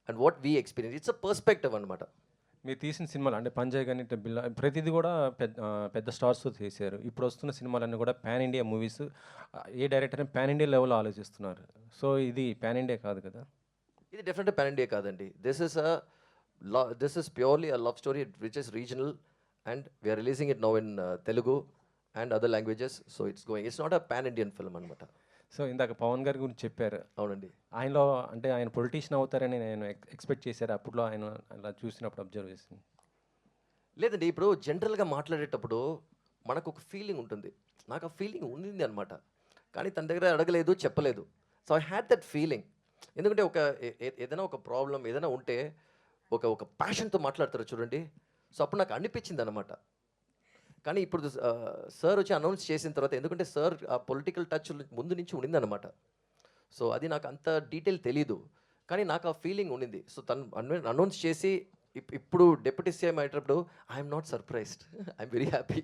And what we experience. It's a perspective అనమాట. మీరు తీసిన సినిమాలు అంటే పంజాయ్ కానీ బిల్లా ప్రతిదీ కూడా పెద్ద స్టార్స్తో తీశారు. ఇప్పుడు వస్తున్న సినిమాలన్నీ కూడా పాన్ ఇండియా మూవీస్. ఏ డైరెక్టర్ పాన్ ఇండియా లెవెల్లో ఆలోచిస్తున్నారు. సో ఇది పాన్ ఇండియా కాదు కదా. ఇది డెఫినెట్గా పాన్ ఇండియా కాదండి. This is purely a love story which is regional and we are releasing it now in Telugu and other languages. So it's not a pan Indian film అనమాట. సో ఇందాక పవన్ గారి గురించి చెప్పారు. అవునండి. ఆయనలో అంటే ఆయన పొలిటీషియన్ అవుతారని నేను ఎక్స్పెక్ట్ చేశారు అప్పట్లో ఆయన అలా చూసినప్పుడు అబ్జర్వేషన్. లేదండి, ఇప్పుడు జనరల్గా మాట్లాడేటప్పుడు మనకు ఒక ఫీలింగ్ ఉంటుంది. నాకు ఆ ఫీలింగ్ ఉండింది అనమాట. కానీ తన దగ్గర అడగలేదు, చెప్పలేదు. So I had that feeling. ఎందుకంటే ఏదైనా ఒక ప్రాబ్లం ఏదైనా ఉంటే ఒక ప్యాషన్తో మాట్లాడతారు చూడండి. సో అప్పుడు నాకు అనిపించింది అనమాట. కానీ ఇప్పుడు సార్ వచ్చి అనౌన్స్ చేసిన తర్వాత, ఎందుకంటే సార్ ఆ పొలిటికల్ టచ్ ముందు నుంచి ఉండిందనమాట. సో అది నాకు అంత డీటెయిల్ తెలీదు, కానీ నాకు ఆ ఫీలింగ్ ఉండింది. సో తను అనౌన్స్ చేసి ఇప్పుడు డిప్యూటీ సీఎం అయ్యేటప్పుడు I'm not surprised. I'm very happy.